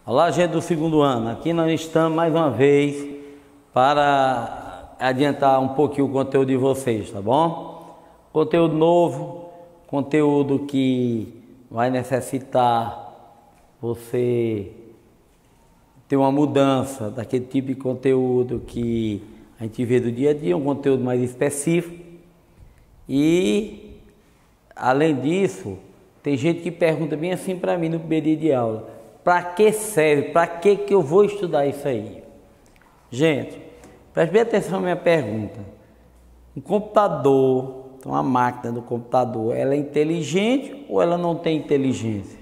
Olá, gente do segundo ano. Aqui nós estamos mais uma vez para adiantar um pouquinho o conteúdo de vocês, tá bom? Conteúdo novo, conteúdo que vai necessitar você ter uma mudança daquele tipo de conteúdo que a gente vê do dia a dia, um conteúdo mais específico. E além disso, tem gente que pergunta bem assim para mim no primeiro dia de aula: para que serve? Para que eu vou estudar isso aí? Gente, preste bem atenção na minha pergunta. Um computador, uma máquina do computador, ela é inteligente ou ela não tem inteligência?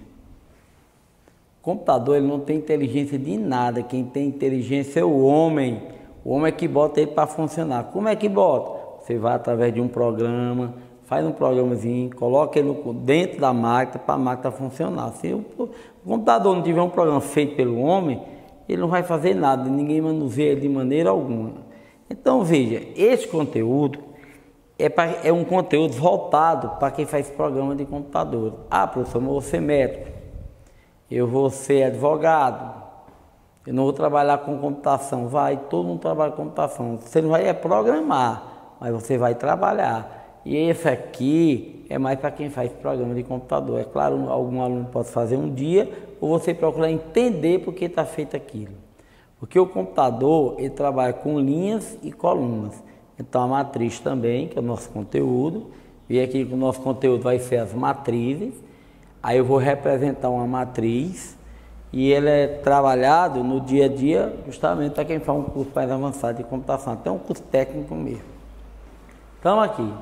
O computador, ele não tem inteligência de nada. Quem tem inteligência é o homem. O homem é que bota ele para funcionar. Como é que bota? Você vai através de um programa, faz um programazinho, coloca ele dentro da máquina para a máquina funcionar. Se o computador não tiver um programa feito pelo homem, ele não vai fazer nada, ninguém manuseia ele de maneira alguma. Então veja, esse conteúdo é um conteúdo voltado para quem faz programa de computador. Ah, professor, mas eu vou ser médico, eu vou ser advogado, eu não vou trabalhar com computação. Vai, todo mundo trabalha com computação. Você não vai programar, mas você vai trabalhar. E esse aqui é mais para quem faz programa de computador. É claro, algum aluno pode fazer um dia, ou você procurar entender por que está feito aquilo. Porque o computador, ele trabalha com linhas e colunas. Então a matriz também, que é o nosso conteúdo. E aqui o nosso conteúdo vai ser as matrizes. Aí eu vou representar uma matriz. E ele é trabalhado no dia a dia justamente para quem faz um curso mais avançado de computação. Até um curso técnico mesmo. Então aqui.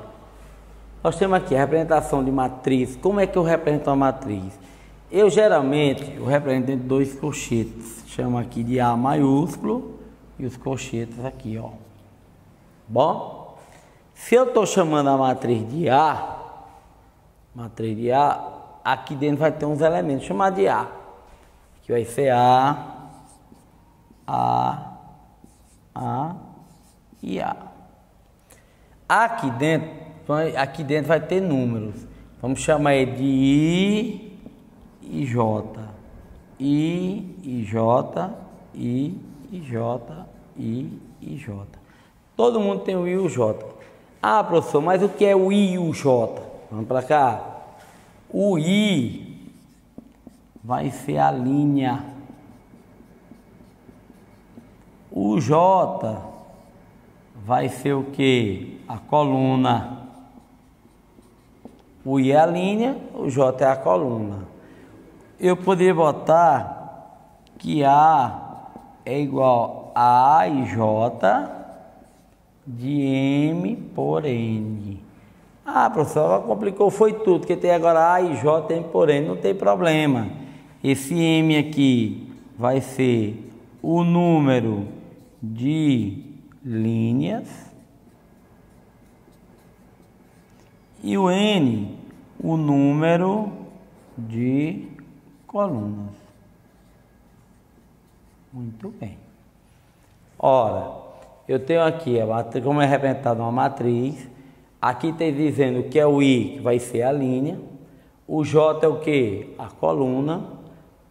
Nós temos aqui a representação de matriz. Como é que eu represento a matriz? Eu geralmente represento dentro de dois colchetes. Chamo aqui de A maiúsculo e os colchetes aqui, ó. Bom? Se eu estou chamando a matriz de A, aqui dentro vai ter uns elementos chamados de A. Aqui vai ser A e A. Aqui dentro vai ter números. Vamos chamar ele de I e J. I e J, I e J, I e J. Todo mundo tem o I e o J. Ah, professor, mas o que é o I e o J? Vamos para cá. O I vai ser a linha. O J vai ser o que? A coluna. O I é a linha, o J é a coluna. Eu poderia botar que A é igual a A e J de M por N. Ah, professor, complicou, foi tudo, porque tem agora A e J M por N, não tem problema. Esse M aqui vai ser o número de linhas e o N, o número de colunas. Muito bem. Ora, eu tenho aqui, como é representado uma matriz, aqui está dizendo que é o I, que vai ser a linha, o J é o que? A coluna,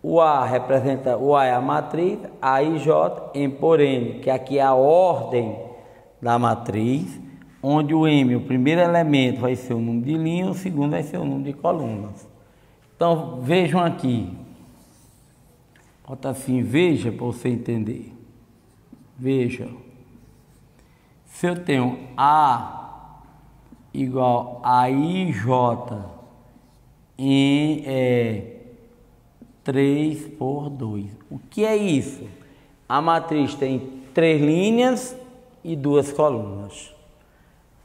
o A representa, o A é a matriz, A e J, M por N, que aqui é a ordem da matriz, onde o M, o primeiro elemento, vai ser o número de linhas, o segundo vai ser o número de colunas. Então, vejam aqui. Bota assim, veja para você entender. Veja. Se eu tenho A igual a IJ em 3 por 2. O que é isso? A matriz tem 3 linhas e 2 colunas.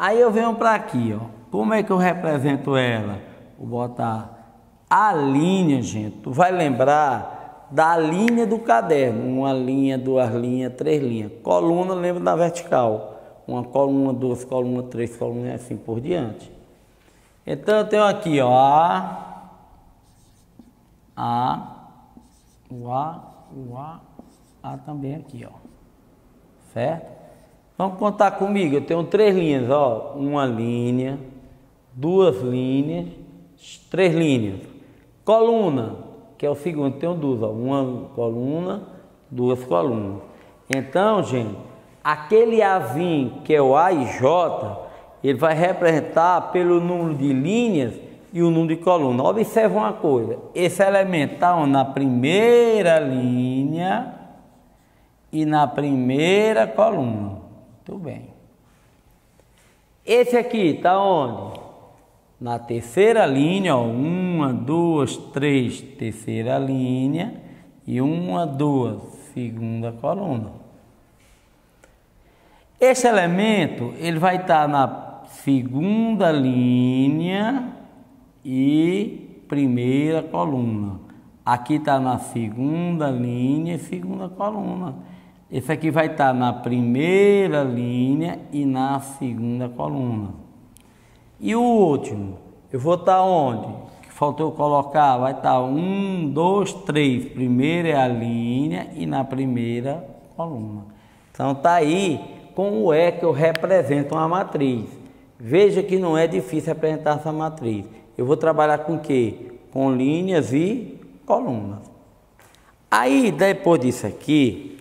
Aí eu venho para aqui, ó. Como é que eu represento ela? Vou botar a linha, gente. Tu vai lembrar da linha do caderno. Uma linha, 2 linhas, 3 linhas. Coluna, lembra da vertical. Uma coluna, 2 colunas, 3 colunas e assim por diante. Então eu tenho aqui, ó, A também aqui, ó. Certo? Vamos contar comigo. Eu tenho 3 linhas, ó. Uma linha, 2 linhas, 3 linhas. Coluna. que é o segundo, tem duas, ó, uma coluna, duas colunas. Então, gente, aquele Azinho, que é o A e J, ele vai representar pelo número de linhas e o número de colunas. Observe uma coisa, esse elemento está na primeira linha e na primeira coluna. Muito bem. Esse aqui está onde? Na terceira linha, ó, uma, duas, três, terceira linha e uma, duas, segunda coluna. Este elemento, ele vai estar na segunda linha e primeira coluna. Aqui está na segunda linha e segunda coluna. Esse aqui vai estar na primeira linha e na segunda coluna. E o último, eu vou estar onde? Que faltou eu colocar, vai estar 1, 2, 3. Primeira é a linha e na primeira coluna. Então tá aí como é que eu represento uma matriz. Veja que não é difícil representar essa matriz. Eu vou trabalhar com o quê? Com linhas e colunas. Aí depois disso aqui,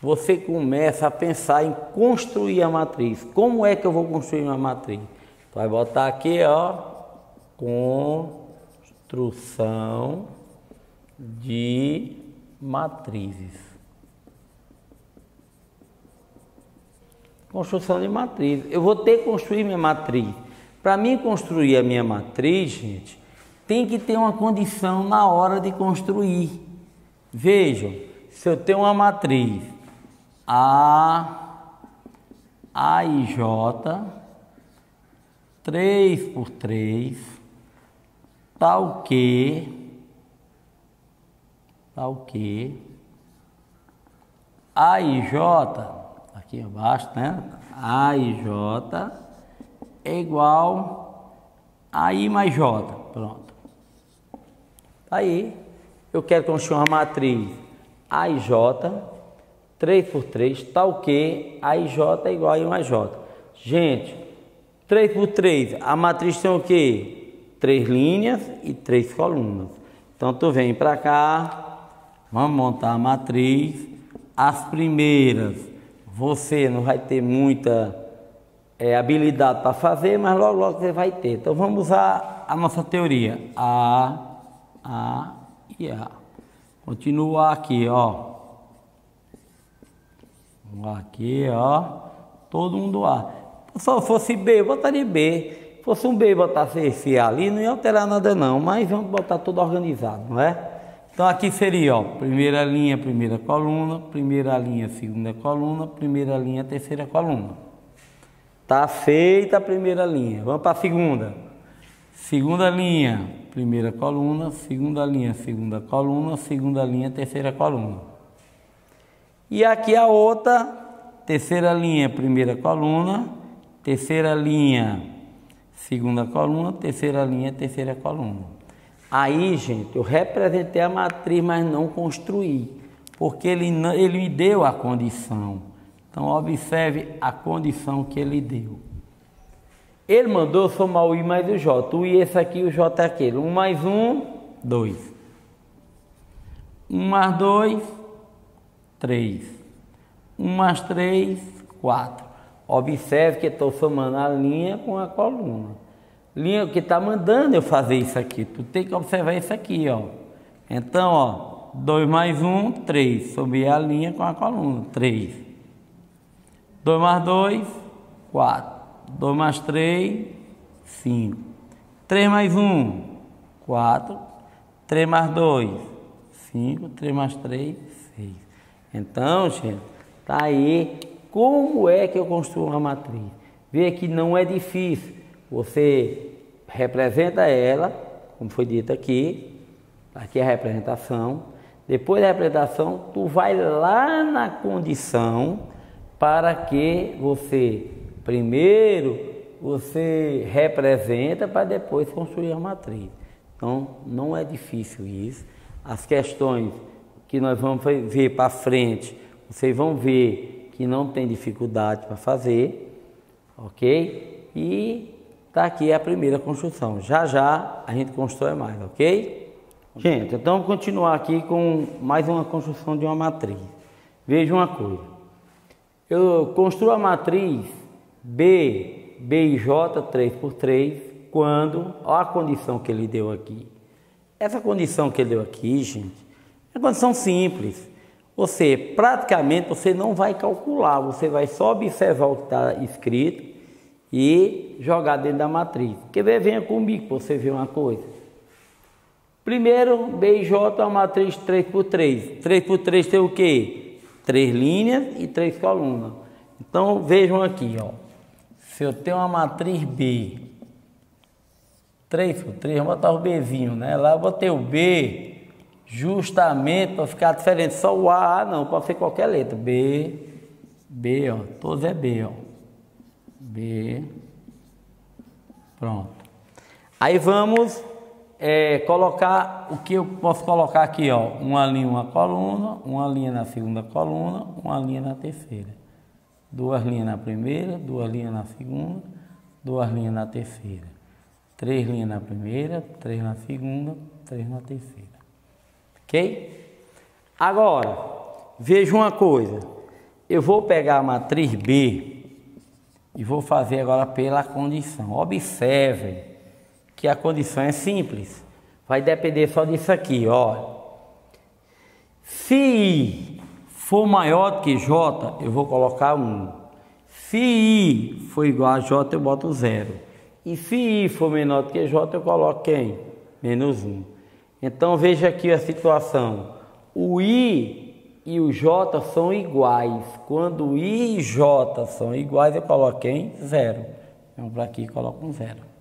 você começa a pensar em construir a matriz. Como é que eu vou construir uma matriz? Vai botar aqui, ó, construção de matrizes. Construção de matriz. Eu vou ter que construir minha matriz. Para mim construir a minha matriz, gente, tem que ter uma condição na hora de construir. Vejam, se eu tenho uma matriz A e J, 3 por 3, tal que A e J, aqui abaixo, né? A e J é igual a I mais J. Pronto. Aí, eu quero construir uma matriz A e J, 3 por 3, tal que A e J é igual a I mais J. Gente, 3 por 3, a matriz tem o quê? 3 linhas e 3 colunas. Então, tu vem para cá, vamos montar a matriz. As primeiras, você não vai ter muita habilidade para fazer, mas logo, logo você vai ter. Então, vamos usar a nossa teoria. A e A. Continua aqui, ó. Aqui, ó. Todo mundo A. Se fosse B, eu botaria B. Se fosse um B e botasse esse A ali, não ia alterar nada não. Mas vamos botar tudo organizado, não é? Então aqui seria, ó, primeira linha, primeira coluna, primeira linha, segunda coluna, primeira linha, terceira coluna. Tá feita a primeira linha. Vamos para a segunda. Segunda linha, primeira coluna, segunda linha, segunda coluna, segunda linha, terceira coluna. E aqui a outra, terceira linha, primeira coluna, terceira linha, segunda coluna, terceira linha, terceira coluna. Aí, gente, eu representei a matriz, mas não construí, porque ele me deu a condição. Então, observe a condição que ele deu. Ele mandou somar o I mais o J. O I é esse aqui, o J é aquele. 1 mais 1, 2. 1 mais 2, 3. 1 mais 3, 4. Observe que estou somando a linha com a coluna. Linha que está mandando eu fazer isso aqui. Tu tem que observar isso aqui, ó. Então, ó, 2 mais 1, 3. Sobre a linha com a coluna, 3. 2 mais 2, 4. 2 mais 3, 5. 3 mais 1, 4. 3 mais 2, 5. 3 mais 3, 6. Então, gente, tá aí como é que eu construo uma matriz. Vê que não é difícil. Você representa ela, como foi dito aqui é a representação. Depois da representação, tu vai lá na condição para que você, primeiro, você representa para depois construir a matriz. Então, não é difícil isso. As questões que nós vamos ver para frente, vocês vão ver que não tem dificuldade para fazer, ok? E tá aqui a primeira construção. Já já a gente constrói mais, ok? Gente, então vamos continuar aqui com mais uma construção de uma matriz. Veja uma coisa. Eu construo a matriz B e J 3 por 3 quando, olha a condição que ele deu aqui. Essa condição que ele deu aqui, gente, é uma condição simples. Praticamente, você não vai calcular, você vai só observar o que está escrito e jogar dentro da matriz. Quer ver? Venha comigo para você ver uma coisa. Primeiro, B e J é uma matriz 3 por 3. 3 por 3 tem o quê? 3 linhas e 3 colunas. Então, vejam aqui, ó. Se eu tenho uma matriz B, 3 por 3, vou botar o Bzinho, né? Lá eu botei o B justamente para ficar diferente. Só o A, não, pode ser qualquer letra. B, ó. Todos é B, ó. B. Pronto. Aí vamos colocar o que eu posso colocar aqui, ó. Uma linha, uma coluna, uma linha na segunda coluna, uma linha na terceira. 2 linhas na primeira, 2 linhas na segunda, 2 linhas na terceira. 3 linhas na primeira, 3 na segunda, 3 na terceira. Ok? Agora, veja uma coisa. Eu vou pegar a matriz B e vou fazer agora pela condição. Observem que a condição é simples. Vai depender só disso aqui, ó. Se I for maior do que J, eu vou colocar 1. Se I for igual a J, eu boto 0. E se I for menor do que J, eu coloco quem? Menos 1. Então veja aqui a situação. O I e o J são iguais. Quando o I e J são iguais, eu coloco quem? 0. Vamos para aqui e coloco 0.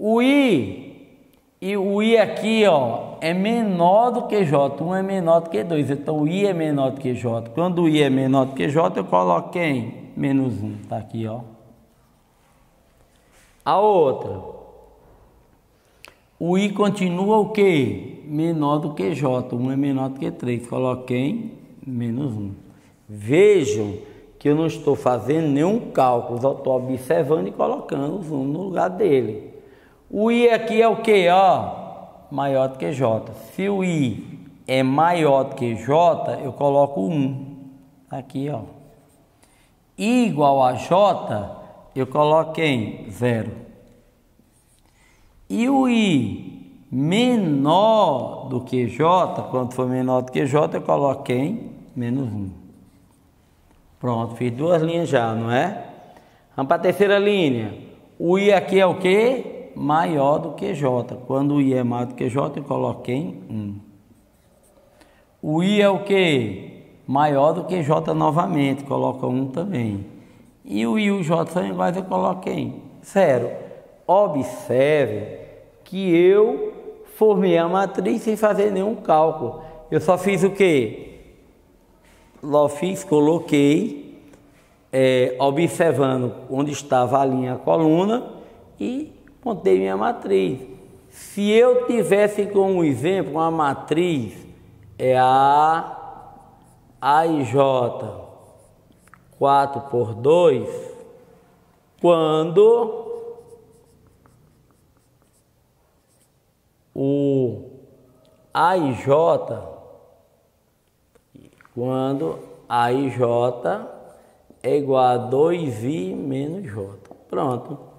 O I aqui, ó, é menor do que J. 1 é menor do que 2. Então o I é menor do que J. Quando o I é menor do que J, eu coloco quem? Menos 1. Tá aqui, ó. A outra. O I continua o quê? Menor do que J. 1 é menor do que 3. Coloquei menos 1. Vejam que eu não estou fazendo nenhum cálculo. Eu estou observando e colocando os números no lugar dele. O I aqui é o quê? Ó, maior do que J. Se o I é maior do que J, eu coloco 1. Aqui, ó. I igual a J, eu coloco quem? 0. E o I menor do que J, quando for menor do que J, eu coloco quem? Menos 1. Pronto, fiz 2 linhas já, não é? Vamos para a terceira linha. O I aqui é o quê? Maior do que J. Quando o I é maior do que J, eu coloco quem? 1. O I é o quê? Maior do que J novamente, coloca 1 também. E o I e o J são iguais, eu coloco quem? 0. Observe que eu formei a matriz sem fazer nenhum cálculo. Eu só fiz o quê? Coloquei, observando onde estava a linha, a coluna, e montei minha matriz. Se eu tivesse como exemplo uma matriz, é A e J 4 por 2, quando o A e J, é igual a 2I menos J. Pronto.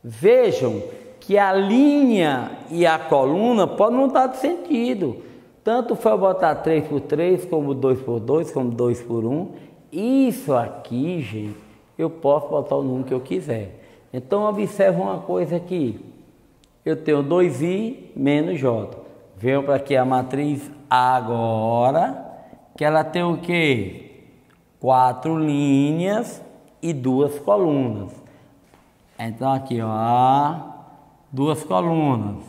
Vejam que a linha e a coluna podem não estar de sentido. Tanto foi botar 3 por 3, como 2 por 2, como 2 por 1. Isso aqui, gente, eu posso botar o número que eu quiser. Então, observe uma coisa aqui. Eu tenho 2I menos J. Venho para aqui a matriz agora, que ela tem o quê? 4 linhas e 2 colunas. Então aqui, ó, 2 colunas.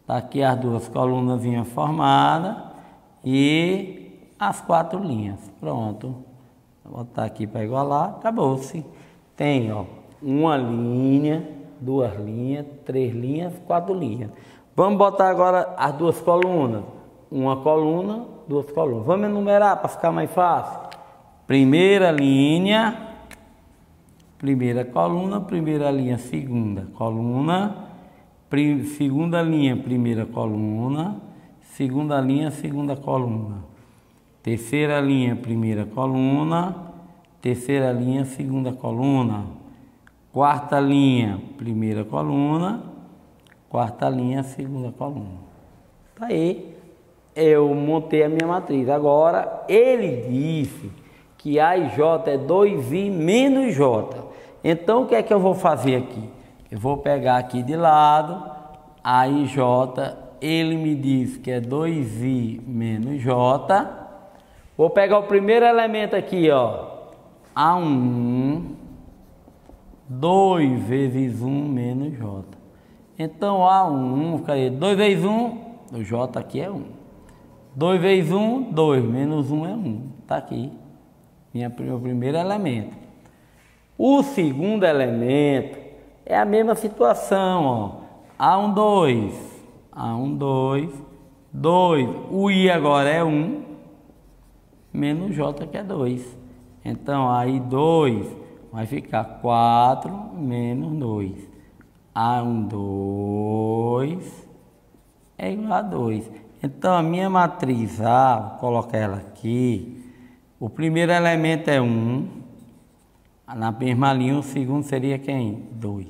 Tá aqui as 2 colunazinhas formadas e as 4 linhas. Pronto. Vou botar aqui para igualar, acabou-se. Tem, ó, uma linha, 2 linhas, 3 linhas, 4 linhas. Vamos botar agora as 2 colunas. Uma coluna, 2 colunas. Vamos enumerar para ficar mais fácil. Primeira linha, primeira coluna, primeira linha, segunda coluna, segunda linha, primeira coluna, segunda linha, segunda coluna, terceira linha, primeira coluna, terceira linha, segunda coluna, quarta linha, primeira coluna, quarta linha, segunda coluna. Tá aí, eu montei a minha matriz. Agora, ele disse que A e J é 2I menos J. Então, o que é que eu vou fazer aqui? Eu vou pegar aqui de lado, A e J, ele me diz que é 2I menos J. Vou pegar o primeiro elemento aqui, ó, A1, 2 vezes 1 menos J. Então, A1, ficaria 2 vezes 1, o J aqui é 1. 2 vezes 1, 2, menos 1 é 1. Está aqui, meu primeiro elemento. O segundo elemento é a mesma situação, ó. A1, 2, A1, 2, 2. O I agora é 1, menos J que é 2. Então, aí 2 vai ficar 4 menos 2. A1, 2 é igual a 2. Então, a minha matriz A, vou colocar ela aqui. O primeiro elemento é 1. Na mesma linha, o segundo seria quem? 2.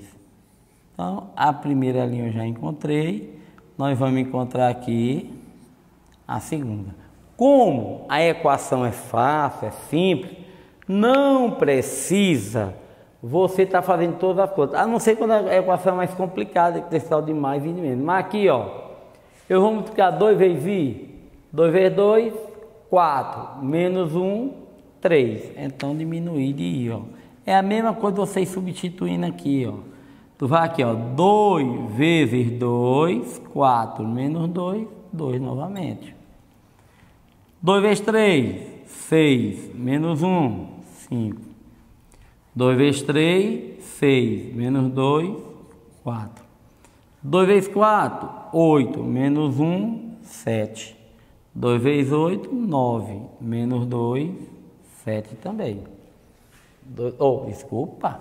Então, a primeira linha eu já encontrei. Nós vamos encontrar aqui a segunda. Como a equação é fácil, é simples, não precisa você estar fazendo todas as contas. A não ser quando a equação é mais complicada, que tem tal de mais e de menos. Mas aqui, ó, eu vou multiplicar 2 vezes I, 2 vezes 2, 4, menos 1, 3. Então, diminuir de I, ó. É a mesma coisa vocês substituindo aqui, ó. Tu vai aqui, ó, 2 vezes 2, 4, menos 2, 2 novamente. 2 vezes 3, 6, menos 1, 5. 2 vezes 3, 6, menos 2, 4. 2 vezes 4, 8, menos 1, 7. 2 vezes 8, 9, menos 2, 7 também. Desculpa.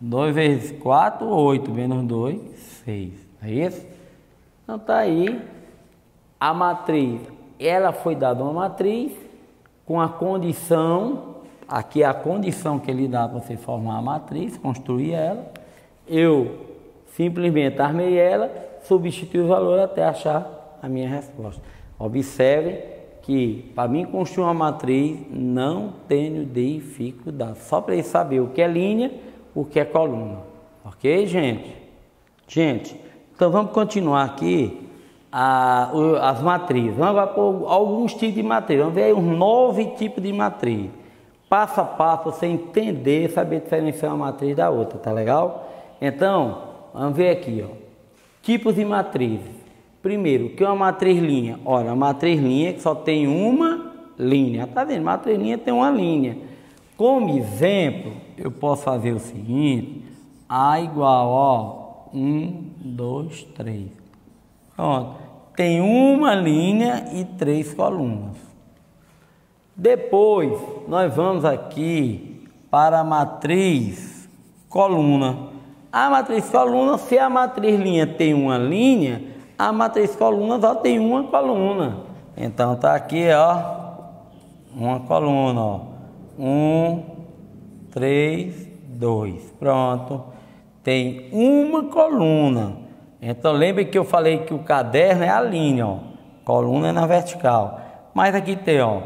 2 vezes 4, 8, menos 2, 6. É isso? Então tá aí a matriz. Ela foi dada uma matriz com a condição, aqui é a condição que ele dá para você formar a matriz, construir ela. Eu simplesmente armei ela, substituí o valor até achar a minha resposta. Observe que para mim construir uma matriz não tenho dificuldade. Só para ele saber o que é linha, o que é coluna. Ok, gente? Gente, então vamos continuar aqui as matrizes. Vamos agora por alguns tipos de matriz. Vamos ver aí uns 9 tipos de matriz. Passo a passo, você entender, saber diferenciar uma matriz da outra, tá legal? Então, vamos ver aqui, ó. Tipos de matrizes. Primeiro, o que é uma matriz linha? Olha, a matriz linha que só tem uma linha. Tá vendo? Matriz linha tem uma linha. Como exemplo, eu posso fazer o seguinte: A igual, ó, 1, 2, 3. Pronto. Tem uma linha e 3 colunas. Depois, nós vamos aqui para a matriz coluna. A matriz coluna, se a matriz linha tem uma linha, a matriz coluna só tem uma coluna. Então tá aqui, ó, uma coluna, ó. 1, 3, 2. Pronto. Tem uma coluna. Então lembre que eu falei que o caderno é a linha, ó. Coluna é na vertical. Mas aqui tem, ó,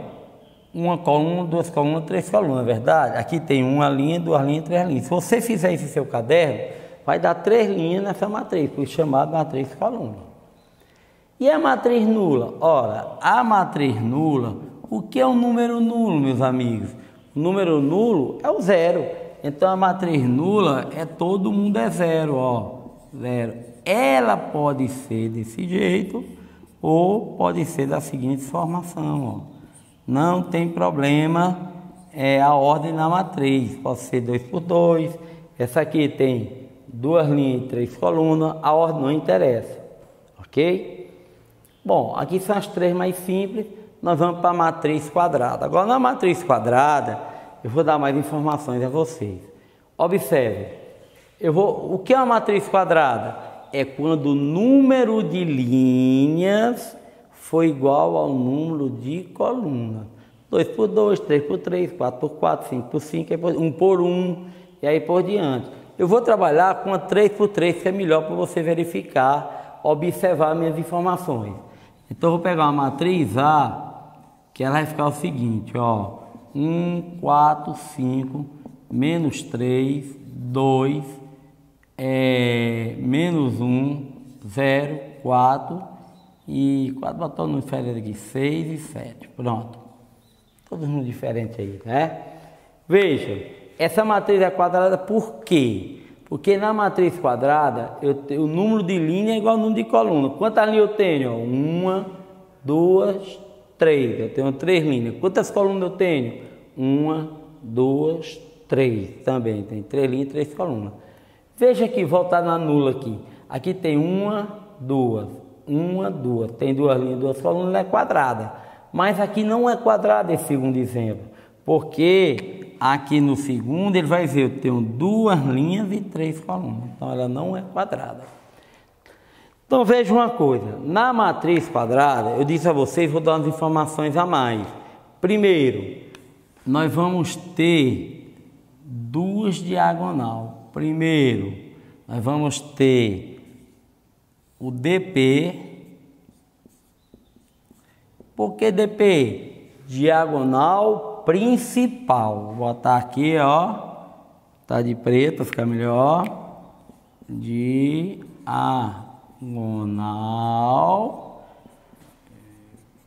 uma coluna, 2 colunas, 3 colunas, verdade? Aqui tem uma linha, 2 linhas, 3 linhas. Se você fizer isso em seu caderno, vai dar 3 linhas nessa matriz, por isso chamada matriz coluna. E a matriz nula? Ora, a matriz nula, o que é um número nulo, meus amigos? O número nulo é o zero. Então a matriz nula é todo mundo é zero, ó. Zero. Ela pode ser desse jeito ou pode ser da seguinte formação, ó. Não tem problema, é a ordem na matriz. Pode ser 2 por 2. Essa aqui tem 2 linhas e 3 colunas. A ordem não interessa, ok? Bom, aqui são as 3 mais simples. Nós vamos para a matriz quadrada. Agora, na matriz quadrada, eu vou dar mais informações a vocês. Observe, o que é uma matriz quadrada? é quando o número de linhas for igual ao número de colunas. 2 por 2, 3 por 3, 4 por 4, 5 por 5, 1 por 1 e aí por diante. Eu vou trabalhar com a 3 por 3, que é melhor para você verificar, observar minhas informações. Então eu vou pegar uma matriz A, que ela vai ficar o seguinte, ó, 1, 4, 5, menos 3, 2, menos 1, 0, 4 e 4 botou no diferente aqui, 6 e 7, pronto. Todos no diferente aí, né? Veja, essa matriz é quadrada por quê? Porque na matriz quadrada, o número de linha é igual ao número de coluna. Quantas linhas eu tenho? 1, 2, 3. Eu tenho 3 linhas. Quantas colunas eu tenho? 1, 2, 3. Também tem 3 linhas e 3 colunas. Veja aqui, voltar na nula aqui. Aqui tem 1, 2. 1, 2. Tem 2 linhas, 2 colunas, é quadrada. Mas aqui não é quadrada esse segundo exemplo. Porque aqui no segundo ele vai ver, eu tenho 2 linhas e 3 colunas. Então ela não é quadrada. Então veja uma coisa. Na matriz quadrada, eu disse a vocês, vou dar umas informações a mais. Primeiro, nós vamos ter 2 diagonal. Primeiro, nós vamos ter o DP. Por que DP? Diagonal principal. Vou botar aqui, ó. Tá de preto para ficar melhor. Diagonal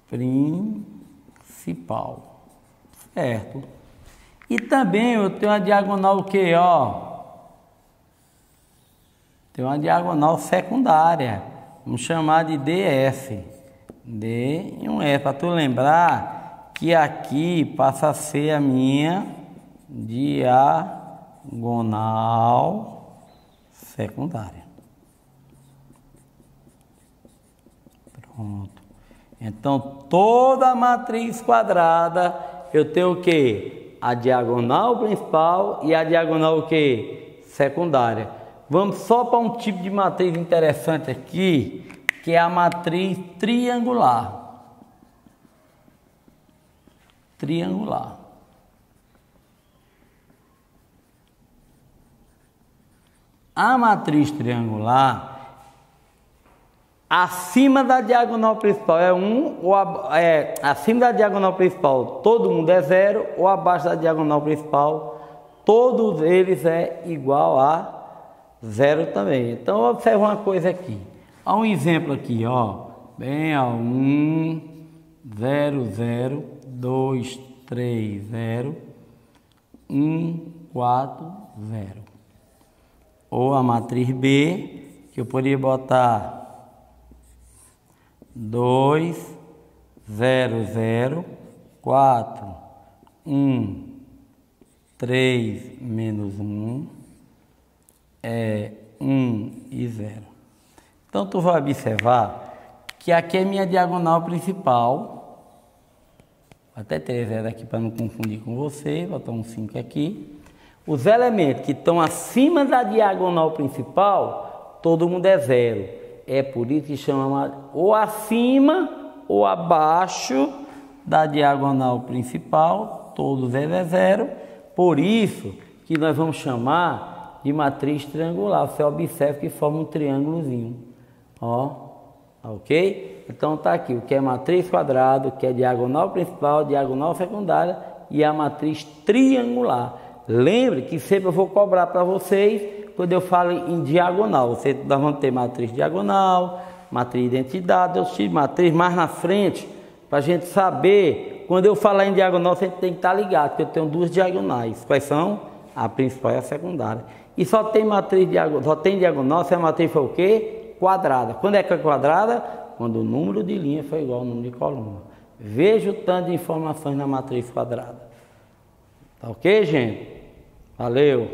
principal. Certo. E também eu tenho a diagonal o que, ó? Tem uma diagonal secundária. Vamos chamar de DS. D e um F, para tu lembrar que aqui passa a ser a minha diagonal secundária. Pronto. Então, toda a matriz quadrada, eu tenho o que? A diagonal principal e a diagonal o que? Secundária. Vamos só para um tipo de matriz interessante aqui, que é a matriz triangular. Triangular. A matriz triangular, acima da diagonal principal é 1, ou acima da diagonal principal todo mundo é 0, ou abaixo da diagonal principal todos eles é igual a 0 também. Então observe uma coisa aqui. Há um exemplo aqui, ó, bem, ó, 1, 0, 0, 2, 3, 0, 1, 4, 0. Ou a matriz B, que eu poderia botar 2, 0, 0, 4, 1, 3, menos 1, 1 e 0. Então, tu vai observar que aqui é minha diagonal principal. Vou até ter 0 aqui para não confundir com você. Vou botar um 5 aqui. Os elementos que estão acima da diagonal principal, todo mundo é 0. É por isso que chama ou acima ou abaixo da diagonal principal, todos eles é 0. Por isso que nós vamos chamar de matriz triangular. Você observa que forma um triângulozinho. Ó, ok? Então tá aqui o que é matriz quadrada, o que é diagonal principal, diagonal secundária e a matriz triangular. Lembre que sempre eu vou cobrar para vocês quando eu falo em diagonal. Nós vamos ter matriz diagonal, matriz identidade, eu tiro matriz mais na frente para a gente saber. Quando eu falar em diagonal, você tem que estar ligado, porque eu tenho 2 diagonais. Quais são? A principal e a secundária. E só tem matriz diagonal, só tem diagonal se a matriz for o quê? Quadrada. Quando é que é quadrada? Quando o número de linha for igual ao número de coluna. Veja o tanto de informações na matriz quadrada. Tá ok, gente? Valeu!